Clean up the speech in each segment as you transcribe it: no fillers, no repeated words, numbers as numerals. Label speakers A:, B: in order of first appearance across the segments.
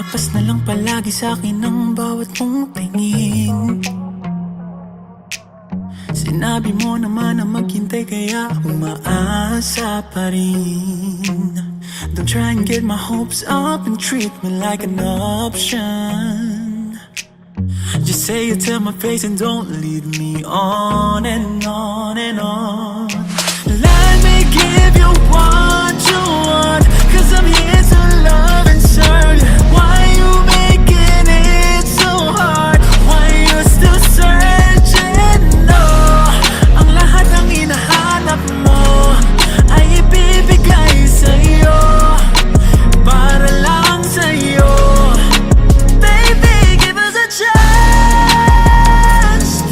A: Lalagpas na lang palagi sa'kin ang bawat mong tingin. Sinabi mo naman na maghintay kaya umaasa pa rin. Don't try and get my hopes up and treat me like an option. Just say it to my face and don't lead me on and on and on. Let me give you what you want, 'cause I'm here to love and serve. Why you making it so hard? Why you still searching? No, ang lahat ng hinahanap mo ay ibibigay sa'yo, para lang sa'yo. Baby, give us a chance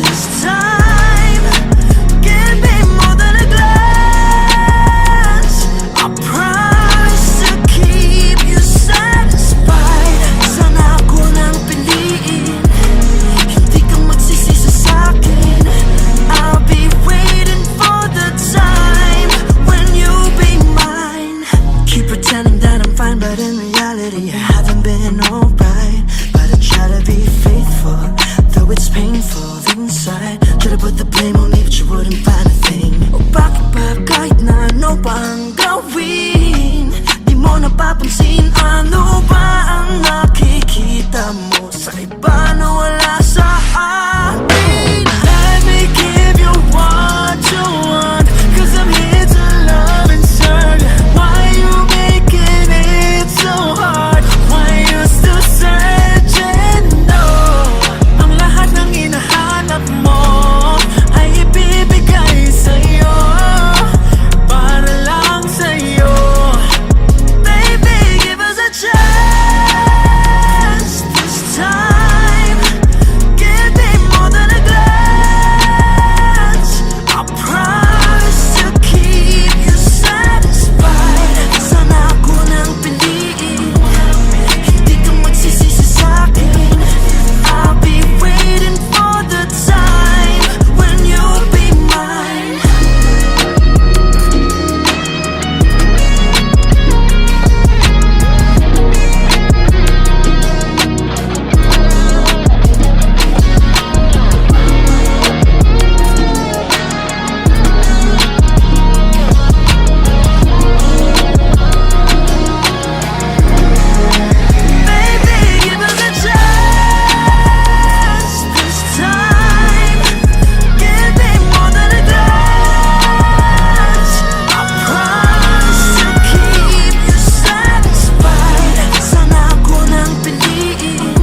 A: this time. Give me more than a glance. I promise to keep you satisfied. Sana ako nang piliin, hindi ka magsisisi sa'kin. I'll be waiting for the time when you'll be mine. Keep pretending that I'm fine, but in reality I haven't been alright. But I try to be faithful, though it's painful inside. Try to put the blame on me, but you wouldn't find a thing. O bakit ba kahit na ano pa ang gawin, di mo napapansin? Ano ba ang nakikita mo sa iba na wala sa akin? Let me give you what you want, 'cause I'm here to love and serve. Why you making it so hard? Why you still searching? No, ang lahat ng hinahanap mo ay ibibigay sa'yo, para lang sa'yo. Baby, give us a chance this time. Give me more than a glance. I promise to keep you satisfied. Sana ako nang piliin, hindi ka magsisisi sa'kin. I'll be waiting for the time when you'll be mine. Baby, give us a chance this time. Give me more than a glance. I promise to keep you satisfied. Sana ako nang piliin,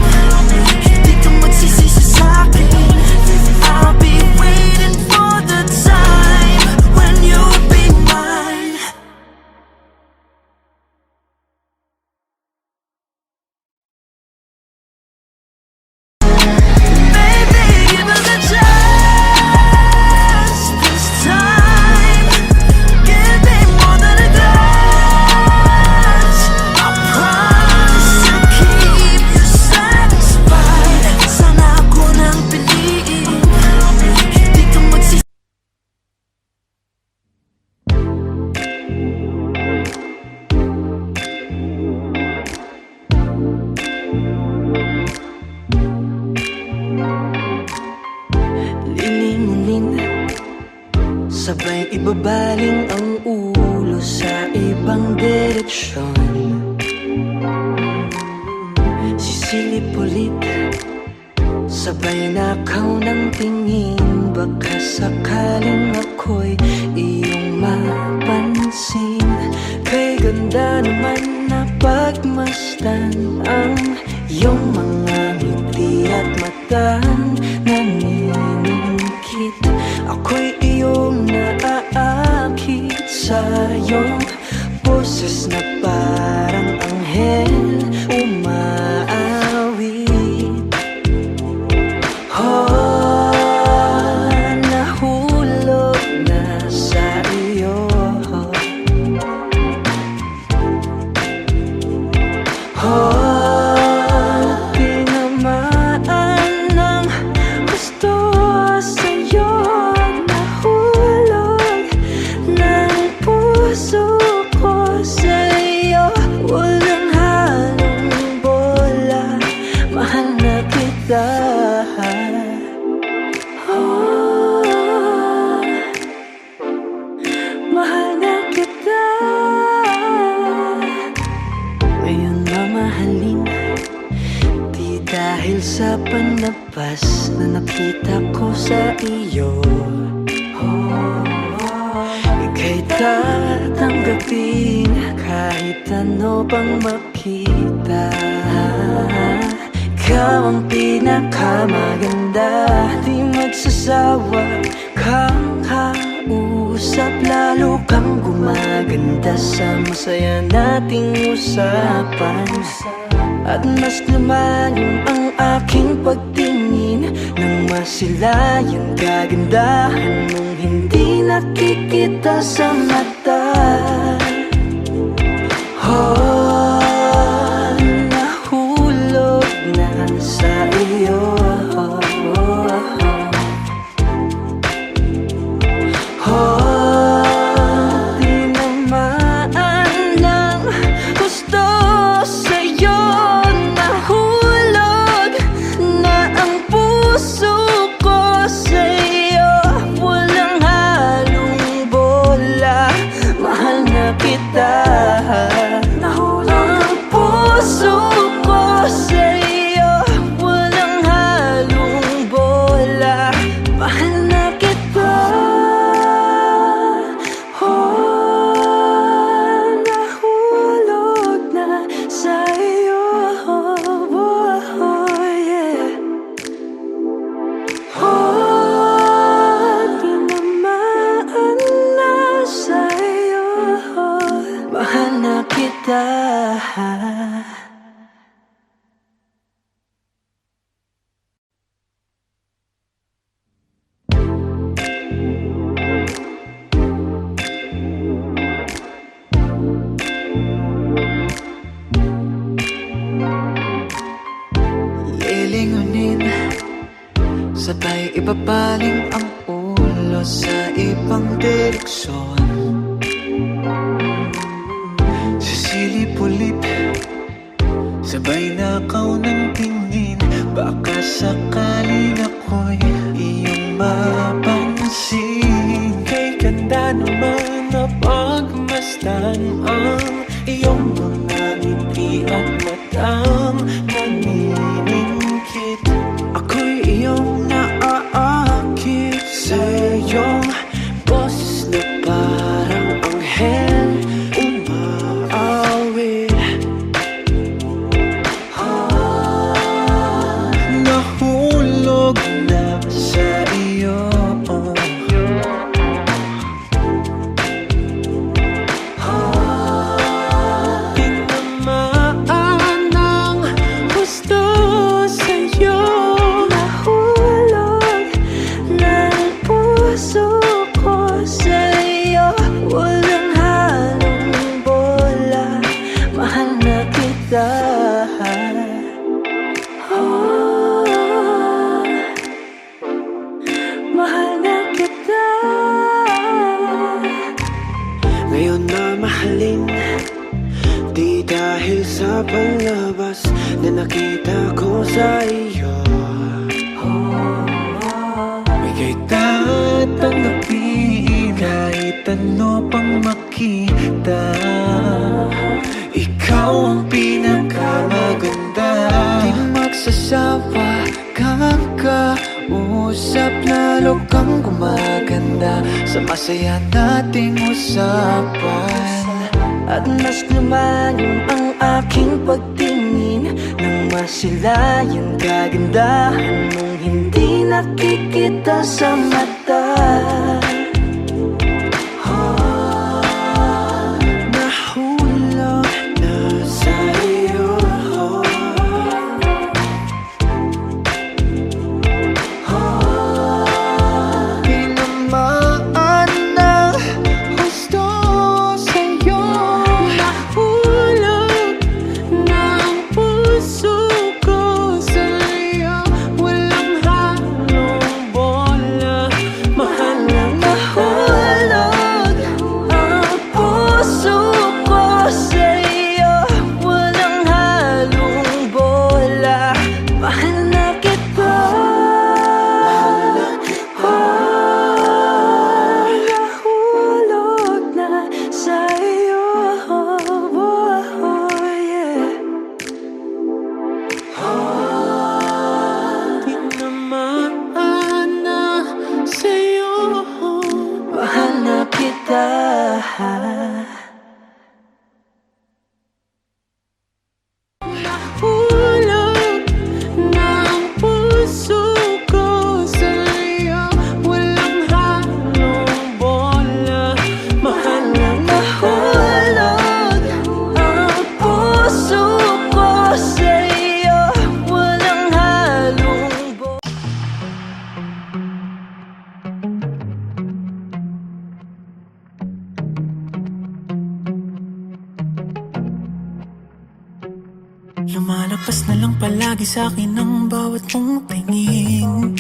A: hindi ka magsisisi sa'kin. I'll be waiting for the time when you'll be mine. Baby, give us a chance this time. Give me more than a glance. I promise to keep you satisfied. Sana ako nang piliin, hindi ka magsisisi. Lilingunin, sabay ibabaling ang ulo sa ibang direksyon. Sisilip ulit, sabay nakaw ng tingin. Baka sakaling ako'y iyong mapansin. Kay ganda naman na pagmasdan ang iyong mga ngiti at mata. Naniningkit, ako'y iyong naaakit sa iyong boses na parang anghel umaawit. Oh, nahulog na sa iyo. Oh, tinamaan ng gusto sa'yo. Nahulog ng puso ko sa'yo. lumabas na nakita ko sa iyo. Ika'y tatanggapin kahit ano pang makita. Ikaw ang pinakamaganda, di magsasawa kang kausap. Lalo kang gumaganda sa masaya nating usapan. At mas lumalim ang aking pagtingin nang masilayan kagandahan mong hindi nakikita sa mata. Nahulog na sa iyo. Di naman lang gusto sa'yo. Nahulog na ang puso ko sa'yo. Walang halong bola, mahal na kita. Nahulog ang puso ko sa'yo. Walang halong bola, mahal na kita. Nahulog na sa'yo. Di naman na sa'yo. Mahal na kita. Lilingunin, sabay ibabaling ang ulo sa ibang direksyon. Sisilip ulit, sabay nakaw ng tingin. Baka sakaling ako'y iyong mapansin. Kay ganda naman na pagmasdan ang iyong mga ngiti at matang naniningkit. Ako'y iyong naaakit sa iyong boses na parang anghel umaawit. Nahulog na sa iyo. Tinamaan ng gusto sa'yo. Nahulog ng puso ko sa'yo. Walang halong bola, mahal na kita. Mahal na kita. Ngayon na mahalin, di dahil sa panlabas na nakita ko sa iyo. Ika'y tatanggapin kahit ano pang makita. Ikaw ang pinakamaganda, di magsasawa kang kausap. Lalo kang gumaganda sa masaya nating usapan. At mas lumalim ang aking pagtingin nang masilayan kagandahan mong hindi nakikita sa mata. Nahulog na sa iyo. Tinamaan ng gusto sa'yo. Nahulog ng puso ko sa'yo. Walang halong bola, mahal na Lumalagpas na lang palagi sa'kin ang bawat mong tingin.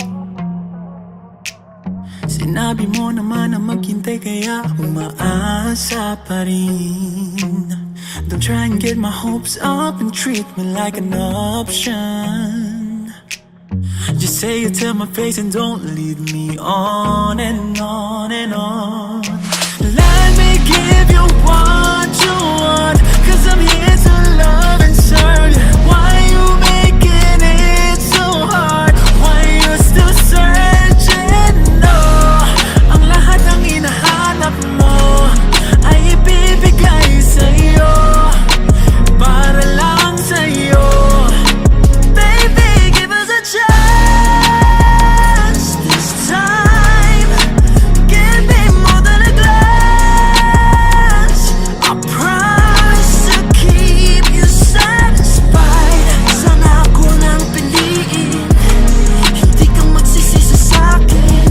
A: Sinabi mo naman na maghintay kaya umaasa pa rin. Don't try and get my hopes up and treat me like an option. Just say it to my face and don't lead me on and on and on. Let me give you what you want, 'cause I'm here to love and serve you. Why you making it so hard? Why you still searching? No, ang lahat ng hinahanap mo ay ibibigay sa'yo, para lang sa'yo. Baby, give us a chance this time. Give me more than a glance. I promise to keep you satisfied. Sana ako nang piliin, hindi ka magsisisi sa'kin.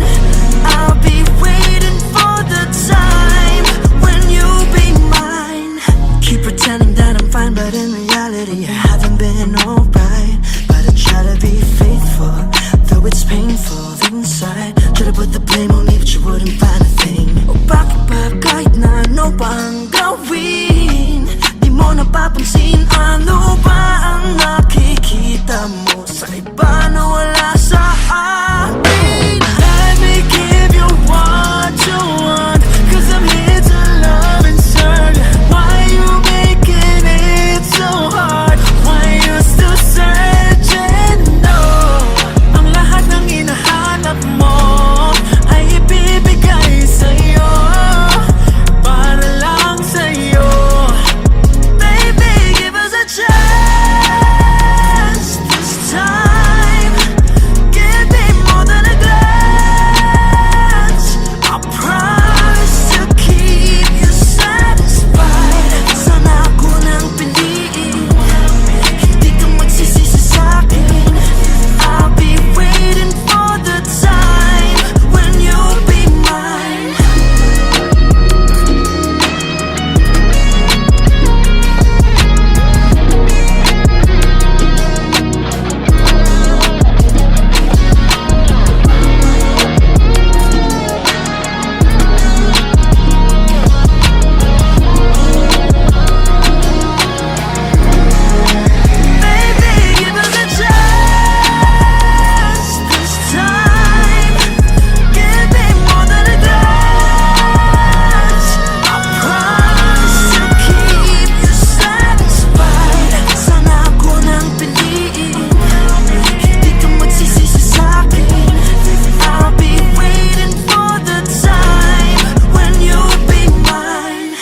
A: I'll be waiting for the time when you'll be mine. Keep pretending that I'm fine, but in reality I haven't been alright. But I try to be faithful, though it's painful inside. Try to put the blame on me, but you wouldn't find a thing. O bakit ba kahit na ano pa ang gawin, di mo napapansin? Ano ba ang nakikita mo sa iba na wala sa akin? Let me give you what you want, 'cause I'm here to love and serve you. Why you making it so hard? Why you still searching? No, ang lahat ng hinahanap mo ay ibibigay sa'yo, para lang sa'yo. Baby, give us a chance this time. Give me more than a glance. I promise to keep you satisfied. Sana ako nang piliin, hindi ka magsisisi sa'kin. I'll be waiting for the time when you'll be mine. Baby, give us a chance this time. Give me more than a glance. I promise to keep you satisfied. Sana ako nang piliin, hindi ka magsisisi sa'kin. I'll be waiting for the time when you'll be mine.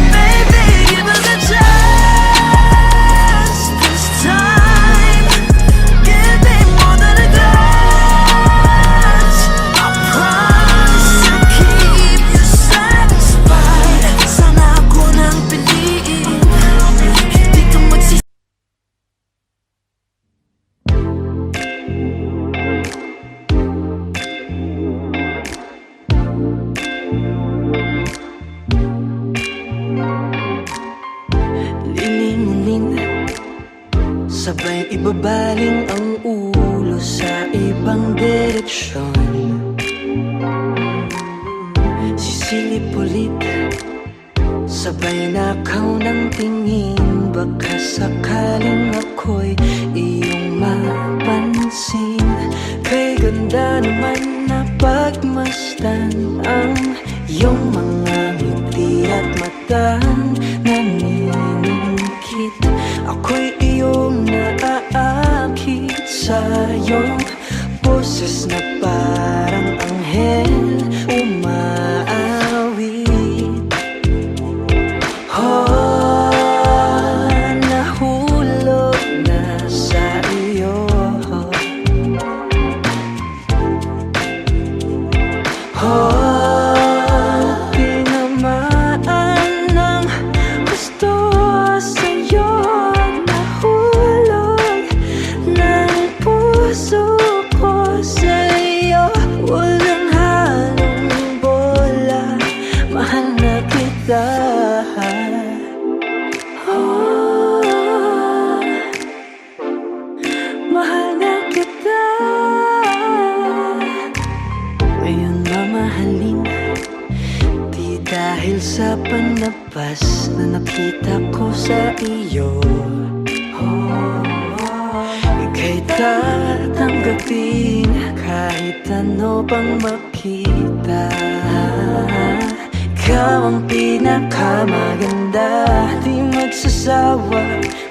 A: Baby, give us a chance this time. Give me more than a glance. I promise to keep you satisfied. Sana ako nang piliin, hindi ka magsisisi. Lilingunin, sabay ibabaling ang ulo sa ibang direksyon. Sisilip ulit, sabay nakaw ng tingin. Baka sakaling ako'y iyong mapansin. Kay ganda naman na pagmasdan ang iyong mga ngiti at mata naniningkit. Ako'y iyong naaakit sa iyong boses na parang anghel umaawit. Oh, nahulog na sa iyo. Oh, tinamaan ng gusto sa'yo. Nahulog ng puso ko sa'yo. na nakita ko sa iyo. Ika'y tatanggapin kahit ano pang makita. Ikaw ang pinakamaganda, di magsasawa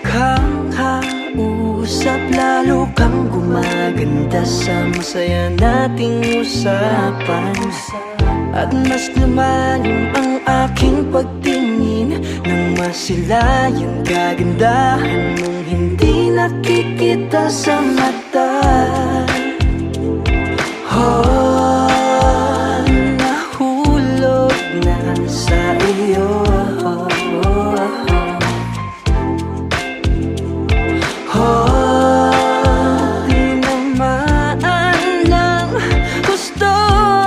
A: kang kausap. Lalo kang gumaganda sa masaya nating usapan. At mas lumalim ang aking pagtingin nang masilayan kagandahan mong hindi nakikita sa mata. Nahulog na sa iyo. Tinamaan ng gusto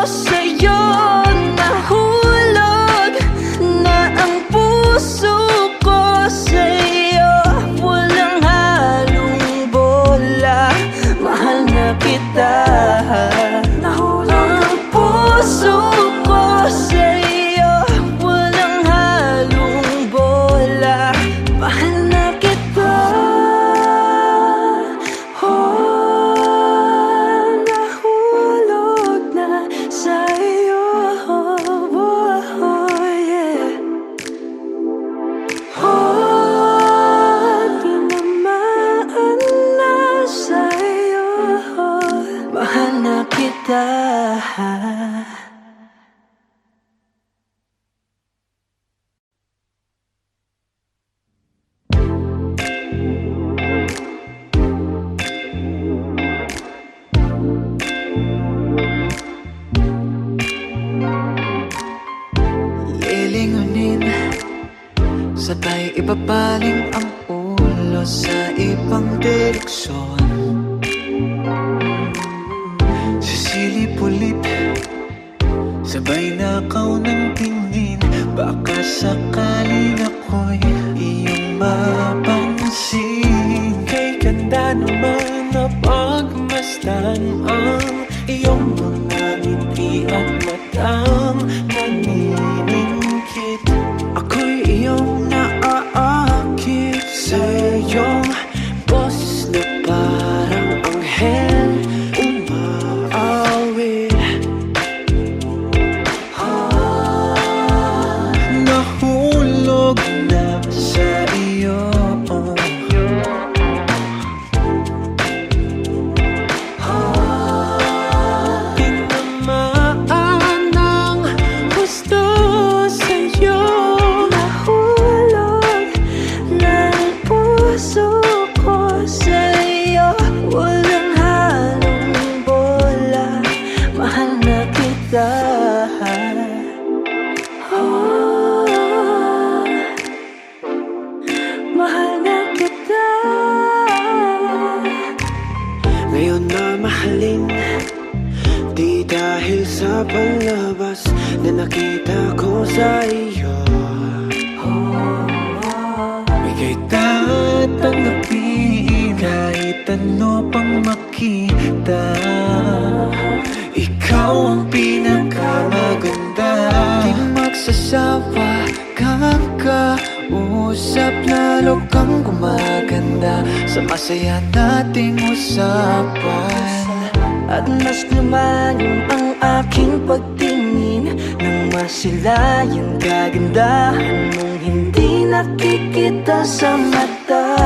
A: sa'yo. Nahulog na ang puso ko sa'yo. Walang halong bola, mahal na kita. Nahulog ang puso ko sa'yo. Walang halong bola, mahal na kita. Nahulog na sa'yo. Tinamaan na sa'yo. Mahal na kita. Lilingunin, sabay ibabaling ang ulo sa ibang direksyon. Sisilip ulit, sabay nakaw ng tingin. Baka sakaling ako'y iyong mapansin. Kay ganda naman na pagmasdan ang iyong mga ngiti at matang naniningkit. Ako'y iyong naaakit sa iyong boses na parang anghel umaawit. Nahulog na sa iyo. Tinamaan ng gusto sa'yo. Nahulog ng puso ko sa'yo. Walang halong bola, mahal na kita. Mahal na kita. Ngayon na mahalin, di dahil sa palabas na nakita ko sa iyo. Ika'y tatanggapin kahit ano pang makita. Ikaw ang pinakamaganda, di magsasawa kang kausap. Lalo kang gumaganda sa masaya nating usapan. At mas lumalim ang aking pagtingin nang masilayan kagandahan mong hindi nakikita sa mata.